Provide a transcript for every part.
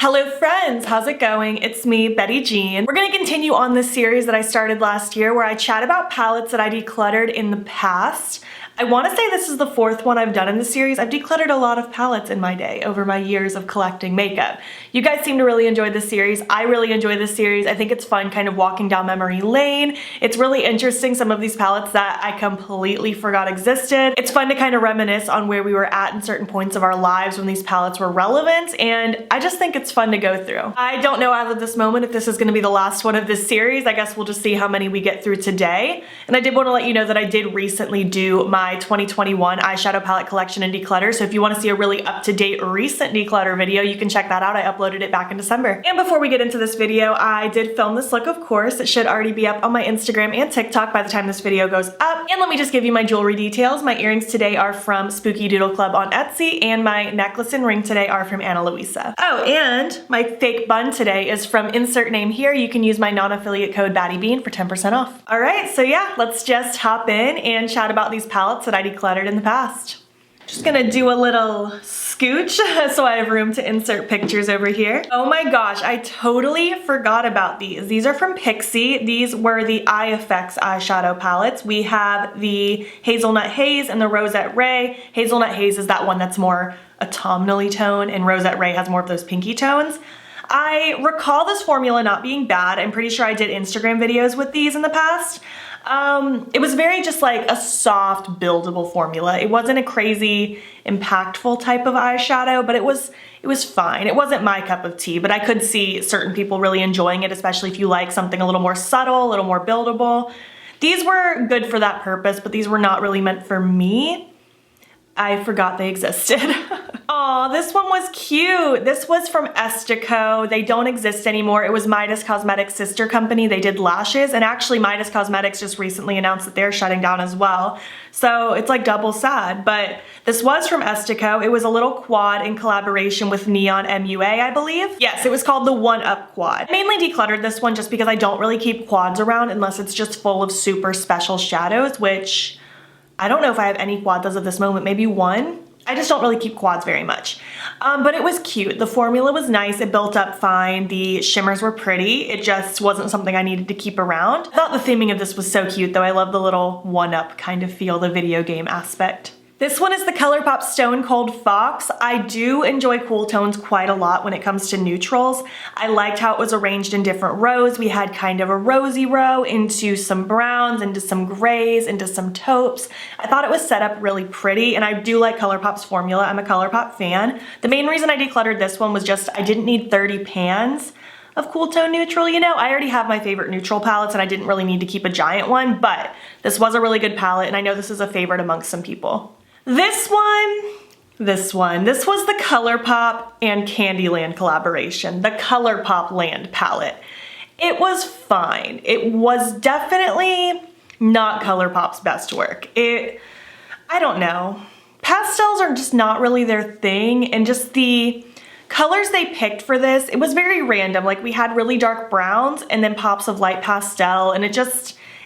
Hello friends, how's it going? It's me, Betty Jean. We're gonna continue on this series that I started last year where I chat about palettes that I decluttered in the past. I want to say this is the fourth one I've done in the series. I've decluttered a lot of palettes in my day over my years of collecting makeup. You guys seem to really enjoy this series. I really enjoy this series. I think it's fun kind of walking down memory lane. It's really interesting, some of these palettes that I completely forgot existed. It's fun to kind of reminisce on where we were at in certain points of our lives when these palettes were relevant, and I just think it's fun to go through. I don't know as of this moment if this is going to be the last one of this series. I guess we'll just see how many we get through today. And I did want to let you know that I did recently do my 2021 eyeshadow palette collection and declutter, so if you want to see a really up-to-date recent declutter video, you can check that out. I uploaded it back in December. And before we get into this video, I did film this look, of course. It should already be up on my Instagram and TikTok by the time this video goes up. And let me just give you my jewelry details. My earrings today are from Spooky Doodle Club on Etsy, and my necklace and ring today are from Ana Luisa. Oh, and my fake bun today is from insert name here. You can use my non-affiliate code battybean for 10% off. All right, so yeah, let's just hop in and chat about these palettes that I decluttered in the past. Just gonna do a little scooch so I have room to insert pictures over here. Oh my gosh, I totally forgot about these. These are from Pixie. These were the Eye Effects eyeshadow palettes. We have the Hazelnut Haze and the Rosette Ray. Hazelnut Haze is that one that's more autumnally toned, and Rosette Ray has more of those pinky tones. I recall this formula not being bad. I'm pretty sure I did Instagram videos with these in the past. It was very just like a soft, buildable formula. It wasn't a crazy, impactful type of eyeshadow, but it was fine. It wasn't my cup of tea, but I could see certain people really enjoying it, especially if you like something a little more subtle, a little more buildable. These were good for that purpose, but these were not really meant for me. I forgot they existed. Aw, this one was cute. This was from Estico. They don't exist anymore. It was MOTD Cosmetics' sister company. They did lashes, and actually MOTD Cosmetics just recently announced that they're shutting down as well. So it's like double sad, but this was from Estico. It was a little quad in collaboration with Neon MUA, I believe. Yes, it was called the One Up Quad. I mainly decluttered this one just because I don't really keep quads around unless it's just full of super special shadows, which I don't know if I have any quads as of this moment, maybe one. I just don't really keep quads very much. But it was cute. The formula was nice. It built up fine. The shimmers were pretty. It just wasn't something I needed to keep around. I thought the theming of this was so cute though. I love the little one-up kind of feel, the video game aspect. This one is the Colourpop Stone Cold Fox. I do enjoy cool tones quite a lot when it comes to neutrals. I liked how it was arranged in different rows. We had kind of a rosy row into some browns, into some grays, into some taupes. I thought it was set up really pretty, and I do like Colourpop's formula. I'm a Colourpop fan. The main reason I decluttered this one was just I didn't need 30 pans of cool tone neutral, you know? I already have my favorite neutral palettes and I didn't really need to keep a giant one, but this was a really good palette, and I know this is a favorite amongst some people. This was the Colourpop and Candyland collaboration, the Colourpop Land palette. It was fine. It was definitely not Colourpop's best work. I don't know. Pastels are just not really their thing, and just the colors they picked for this, it was very random. Like we had really dark browns and then pops of light pastel, and it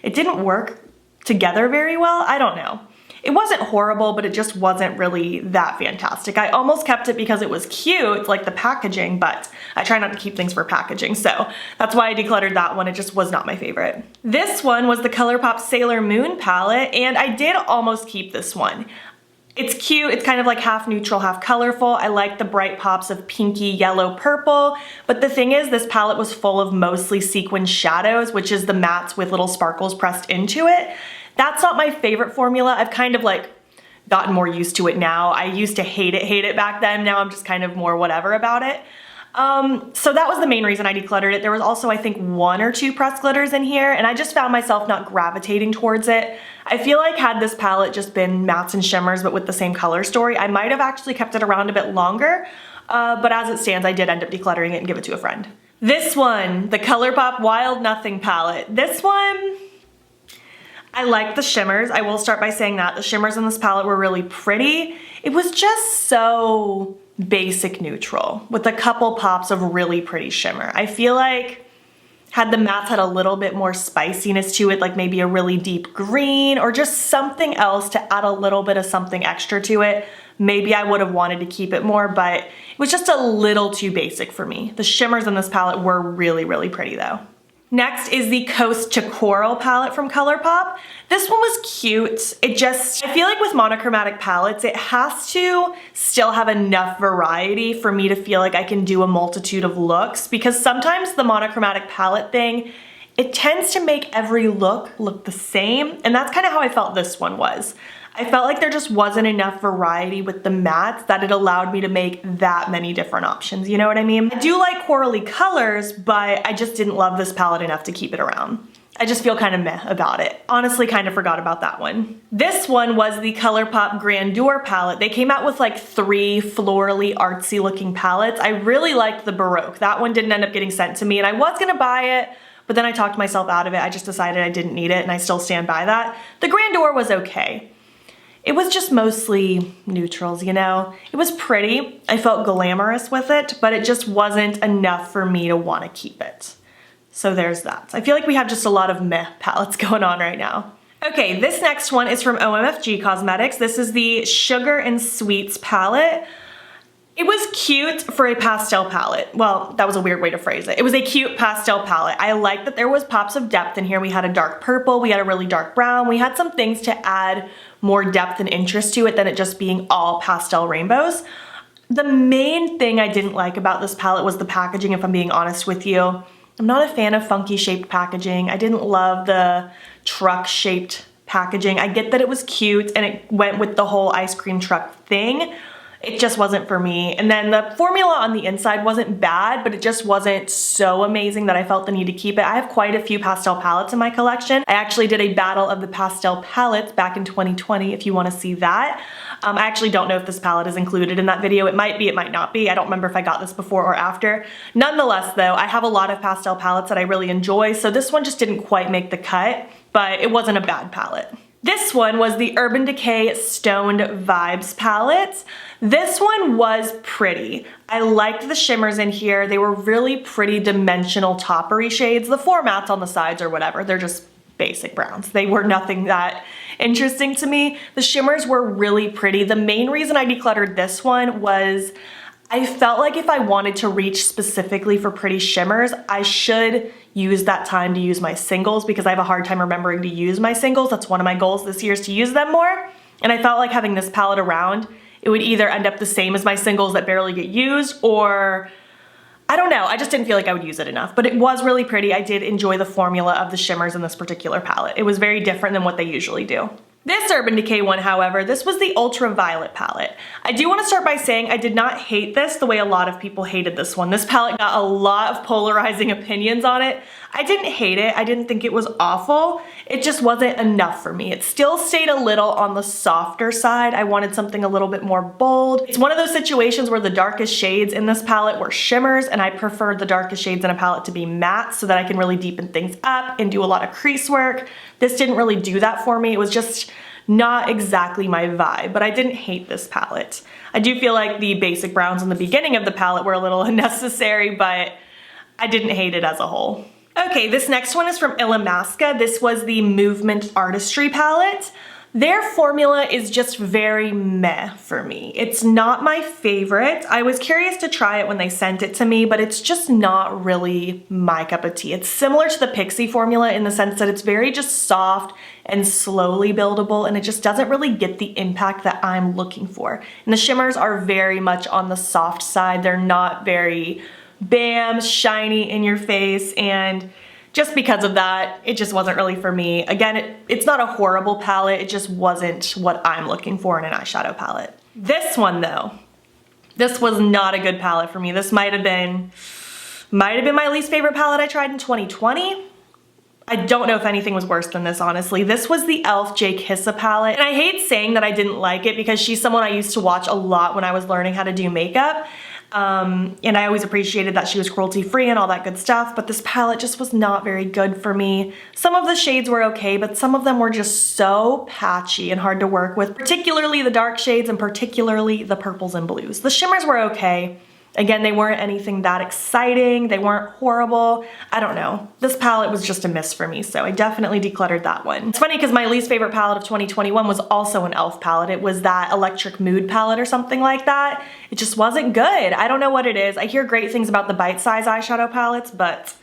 didn't work together very well. I don't know. It wasn't horrible, but it just wasn't really that fantastic. I almost kept it because it was cute, like the packaging, but I try not to keep things for packaging, so that's why I decluttered that one. It just was not my favorite. This one was the Colourpop Sailor Moon palette, and I did almost keep this one. It's cute, it's kind of like half neutral, half colorful. I like the bright pops of pinky, yellow, purple, but the thing is this palette was full of mostly sequin shadows, which is the mattes with little sparkles pressed into it. That's not my favorite formula. I've kind of like gotten more used to it now. I used to hate it back then. Now I'm just kind of more whatever about it. So that was the main reason I decluttered it. There was also, I think, 1 or 2 pressed glitters in here, and I just found myself not gravitating towards it. I feel like had this palette just been mattes and shimmers but with the same color story, I might have actually kept it around a bit longer, but as it stands, I did end up decluttering it and give it to a friend. This one, the Colourpop Wild Nothing palette. This one, I like the shimmers. I will start by saying that. The shimmers in this palette were really pretty. It was just so basic neutral with a couple pops of really pretty shimmer. I feel like had the mattes had a little bit more spiciness to it, like maybe a really deep green or just something else to add a little bit of something extra to it, maybe I would have wanted to keep it more, but it was just a little too basic for me. The shimmers in this palette were really, really pretty though. Next is the Coast to Coral palette from Colourpop. This one was cute. I feel like with monochromatic palettes, it has to still have enough variety for me to feel like I can do a multitude of looks, because sometimes the monochromatic palette thing, it tends to make every look the same, and that's kind of how I felt this one was. I felt like there just wasn't enough variety with the mattes that it allowed me to make that many different options, you know what I mean? I do like corally colors, but I just didn't love this palette enough to keep it around. I just feel kind of meh about it. Honestly, kind of forgot about that one. This one was the Colourpop Grandeur palette. They came out with like 3 florally artsy looking palettes. I really liked the Baroque. That one didn't end up getting sent to me, and I was gonna buy it, but then I talked myself out of it. I just decided I didn't need it, and I still stand by that. The Grandeur was okay. It was just mostly neutrals, you know? It was pretty. I felt glamorous with it, but it just wasn't enough for me to want to keep it. So there's that. I feel like we have just a lot of meh palettes going on right now. Okay, this next one is from MOTD Cosmetics. This is the Sugar and Sweets palette. It was cute for a pastel palette. Well, that was a weird way to phrase it. It was a cute pastel palette. I liked that there was pops of depth in here. We had a dark purple, we had a really dark brown, we had some things to add more depth and interest to it than it just being all pastel rainbows. The main thing I didn't like about this palette was the packaging, if I'm being honest with you. I'm not a fan of funky shaped packaging. I didn't love the truck shaped packaging. I get that it was cute and it went with the whole ice cream truck thing. It just wasn't for me. And then the formula on the inside wasn't bad, but it just wasn't so amazing that I felt the need to keep it. I have quite a few pastel palettes in my collection. I actually did a battle of the pastel palettes back in 2020 if you want to see that. I actually don't know if this palette is included in that video. It might be, it might not be. I don't remember if I got this before or after. Nonetheless though, I have a lot of pastel palettes that I really enjoy, so this one just didn't quite make the cut, but it wasn't a bad palette. This one was the Urban Decay Stoned Vibes palette. This one was pretty. I liked the shimmers in here. They were really pretty dimensional toppery shades. The 4 mattes on the sides or whatever, they're just basic browns. They were nothing that interesting to me. The shimmers were really pretty. The main reason I decluttered this one was I felt like if I wanted to reach specifically for pretty shimmers, I should use that time to use my singles, because I have a hard time remembering to use my singles. That's one of my goals this year, is to use them more. And I felt like having this palette around, it would either end up the same as my singles that barely get used, or I don't know, I just didn't feel like I would use it enough. But it was really pretty. I did enjoy the formula of the shimmers in this particular palette. It was very different than what they usually do. This Urban Decay one, however, this was the Ultraviolet Palette. I do want to start by saying I did not hate this the way a lot of people hated this one. This palette got a lot of polarizing opinions on it. I didn't hate it. I didn't think it was awful. It just wasn't enough for me. It still stayed a little on the softer side. I wanted something a little bit more bold. It's one of those situations where the darkest shades in this palette were shimmers, and I preferred the darkest shades in a palette to be matte so that I can really deepen things up and do a lot of crease work. This didn't really do that for me. It was just not exactly my vibe, but I didn't hate this palette. I do feel like the basic browns in the beginning of the palette were a little unnecessary, but I didn't hate it as a whole. Okay, this next one is from Illamasqua. This was the Movement Artistry palette. Their formula is just very meh for me. It's not my favorite. I was curious to try it when they sent it to me, but it's just not really my cup of tea. It's similar to the Pixie formula in the sense that it's very just soft and slowly buildable, and it just doesn't really get the impact that I'm looking for. And the shimmers are very much on the soft side. They're not very bam, shiny in your face, and just because of that, it just wasn't really for me. Again, it's not a horrible palette, it just wasn't what I'm looking for in an eyeshadow palette. This one though, this was not a good palette for me. This might have been my least favorite palette I tried in 2020. I don't know if anything was worse than this, honestly. This was the e.l.f. J Kissa Palette, and I hate saying that I didn't like it because she's someone I used to watch a lot when I was learning how to do makeup. And I always appreciated that she was cruelty free and all that good stuff, but this palette just was not very good for me. Some of the shades were okay, but some of them were just so patchy and hard to work with, particularly the dark shades and particularly the purples and blues. The shimmers were okay. Again, they weren't anything that exciting. They weren't horrible. I don't know. This palette was just a miss for me, so I definitely decluttered that one. It's funny because my least favorite palette of 2021 was also an e.l.f. palette. It was that Electric Mood palette or something like that. It just wasn't good. I don't know what it is. I hear great things about the bite-size eyeshadow palettes, but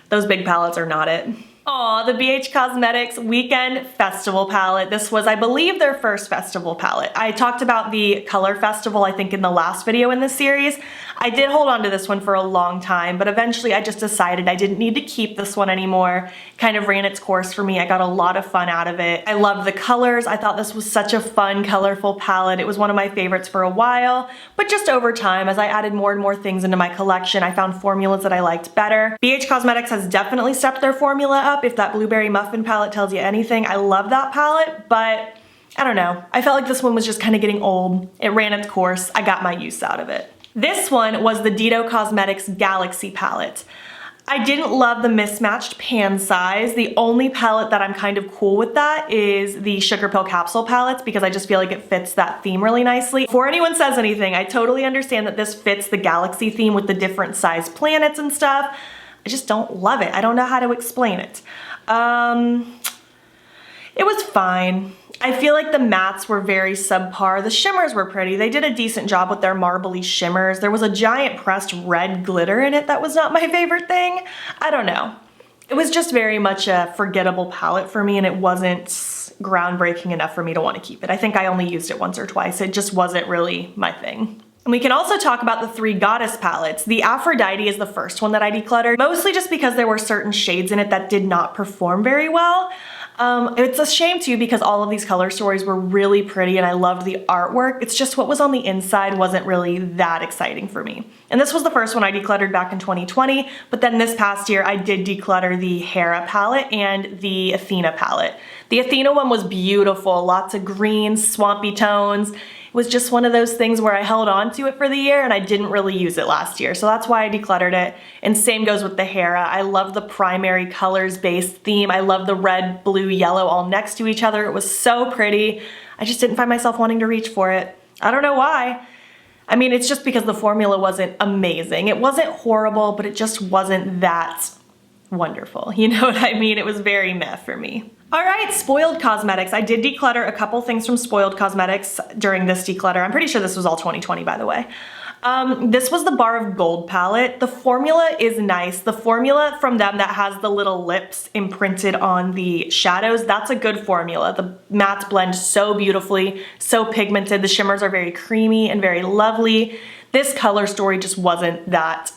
those big palettes are not it. Aw, the BH Cosmetics Weekend Festival palette. This was, I believe, their first festival palette. I talked about the Color Festival, I think, in the last video in this series. I did hold on to this one for a long time, but eventually I just decided I didn't need to keep this one anymore. Kind of ran its course for me. I got a lot of fun out of it. I loved the colors. I thought this was such a fun, colorful palette. It was one of my favorites for a while, but just over time, as I added more and more things into my collection, I found formulas that I liked better. BH Cosmetics has definitely stepped their formula up. If that Blueberry Muffin palette tells you anything, I love that palette, but I don't know. I felt like this one was just kind of getting old. It ran its course. I got my use out of it. This one was the Ditto Cosmetics Galaxy palette. I didn't love the mismatched pan size. The only palette that I'm kind of cool with that is the Sugar Pill Capsule palettes because I just feel like it fits that theme really nicely. Before anyone says anything, I totally understand that this fits the Galaxy theme with the different size planets and stuff. I just don't love it. I don't know how to explain it. It was fine. I feel like the mattes were very subpar. The shimmers were pretty. They did a decent job with their marbly shimmers. There was a giant pressed red glitter in it that was not my favorite thing. I don't know. It was just very much a forgettable palette for me and it wasn't groundbreaking enough for me to want to keep it. I think I only used it once or twice. It just wasn't really my thing. And we can also talk about the 3 Goddess palettes. The Aphrodite is the first one that I decluttered, mostly just because there were certain shades in it that did not perform very well. It's a shame too because all of these color stories were really pretty and I loved the artwork. It's just what was on the inside wasn't really that exciting for me. And this was the first one I decluttered back in 2020, but then this past year I did declutter the Hera palette and the Athena palette. The Athena one was beautiful, lots of greens, swampy tones. It was just one of those things where I held on to it for the year and I didn't really use it last year. So that's why I decluttered it. And same goes with the Hera. I love the primary colors based theme. I love the red, blue, yellow all next to each other. It was so pretty. I just didn't find myself wanting to reach for it. I don't know why. I mean, it's just because the formula wasn't amazing. It wasn't horrible, but it just wasn't that wonderful. You know what I mean? It was very meh for me. All right, Spoiled Cosmetics. I did declutter a couple things from Spoiled Cosmetics during this declutter. I'm pretty sure this was all 2020, by the way. This was the Bar of Gold palette. The formula is nice. The formula from them that has the little lips imprinted on the shadows, that's a good formula. The mattes blend so beautifully, so pigmented. The shimmers are very creamy and very lovely. This color story just wasn't that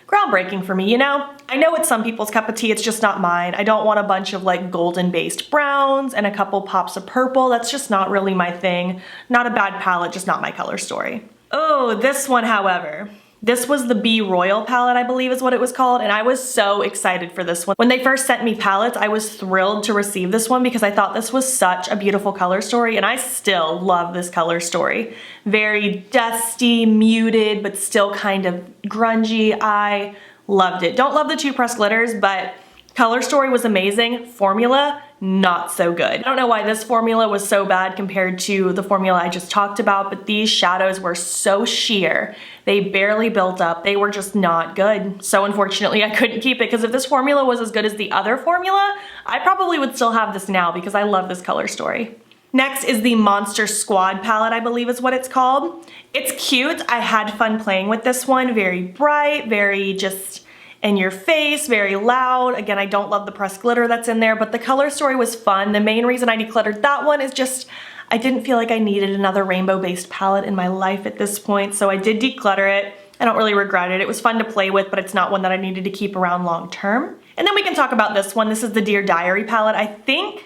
groundbreaking for me, you know? I know it's some people's cup of tea, it's just not mine. I don't want a bunch of like golden based browns and a couple pops of purple. That's just not really my thing. Not a bad palette, just not my color story. Oh, this one, however. This was the Be Royal palette, I believe is what it was called, and I was so excited for this one. When they first sent me palettes, I was thrilled to receive this one because I thought this was such a beautiful color story, and I still love this color story. Very dusty, muted, but still kind of grungy. I loved it. Don't love the 2 pressed glitters, but color story was amazing. Formula, not so good. I don't know why this formula was so bad compared to the formula I just talked about, but these shadows were so sheer. They barely built up. They were just not good. So unfortunately, I couldn't keep it because if this formula was as good as the other formula, I probably would still have this now because I love this color story. Next is the Monster Squad palette, I believe is what it's called. It's cute. I had fun playing with this one. Very bright, very just in your face, very loud. Again, I don't love the pressed glitter that's in there, but the color story was fun. The main reason I decluttered that one is just I didn't feel like I needed another rainbow-based palette in my life at this point, so I did declutter it. I don't really regret it. It was fun to play with, but it's not one that I needed to keep around long term. And then we can talk about this one. This is the Dear Diary palette. I think,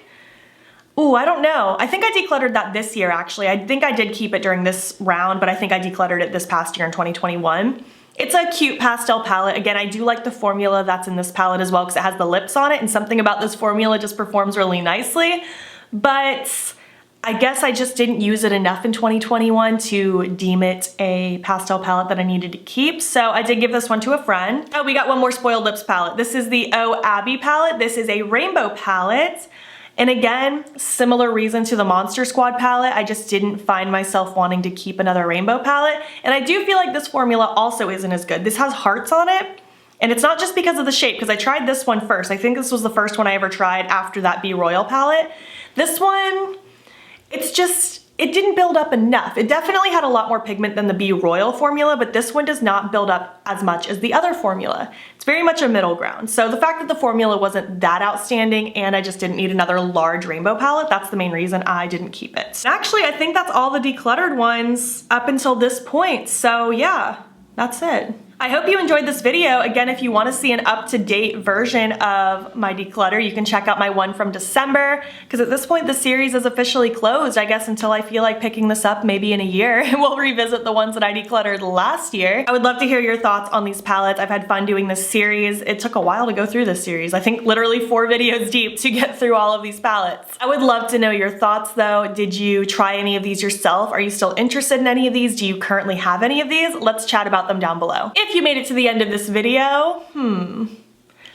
ooh, I don't know. I think I decluttered that this year, actually. I think I did keep it during this round, but I think I decluttered it this past year in 2021. It's a cute pastel palette. Again, I do like the formula that's in this palette as well because it has the lips on it and something about this formula just performs really nicely. But I guess I just didn't use it enough in 2021 to deem it a pastel palette that I needed to keep. So I did give this one to a friend. Oh, we got one more Spoiled Lips palette. This is the Oh Abby palette. This is a rainbow palette. And again, similar reason to the Monster Squad palette, I just didn't find myself wanting to keep another rainbow palette. And I do feel like this formula also isn't as good. This has hearts on it, and it's not just because of the shape, because I tried this one first. I think this was the first one I ever tried after that Be Royal palette. This one, it didn't build up enough. It definitely had a lot more pigment than the Be Royal formula, but this one does not build up as much as the other formula. It's very much a middle ground. So the fact that the formula wasn't that outstanding and I just didn't need another large rainbow palette, that's the main reason I didn't keep it. Actually, I think that's all the decluttered ones up until this point. So yeah, that's it. I hope you enjoyed this video. Again, if you want to see an up-to-date version of my declutter, you can check out my one from December, because at this point the series is officially closed, I guess, until I feel like picking this up maybe in a year, and we'll revisit the ones that I decluttered last year. I would love to hear your thoughts on these palettes. I've had fun doing this series. It took a while to go through this series. I think literally 4 videos deep to get through all of these palettes. I would love to know your thoughts though. Did you try any of these yourself? Are you still interested in any of these? Do you currently have any of these? Let's chat about them down below. If you made it to the end of this video,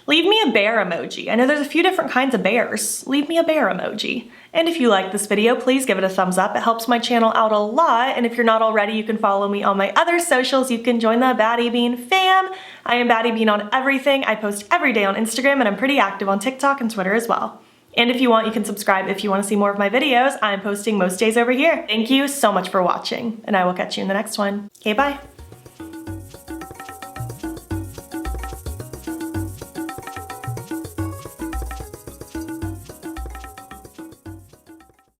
leave me a bear emoji. I know there's a few different kinds of bears. Leave me a bear emoji. And if you like this video, please give it a thumbs up. It helps my channel out a lot. And if you're not already, you can follow me on my other socials. You can join the battybean fam. I am battybean on everything. I post every day on Instagram, and I'm pretty active on TikTok and Twitter as well. And if you want, you can subscribe if you want to see more of my videos. I'm posting most days over here. Thank you so much for watching, and I will catch you in the next one. Okay, bye.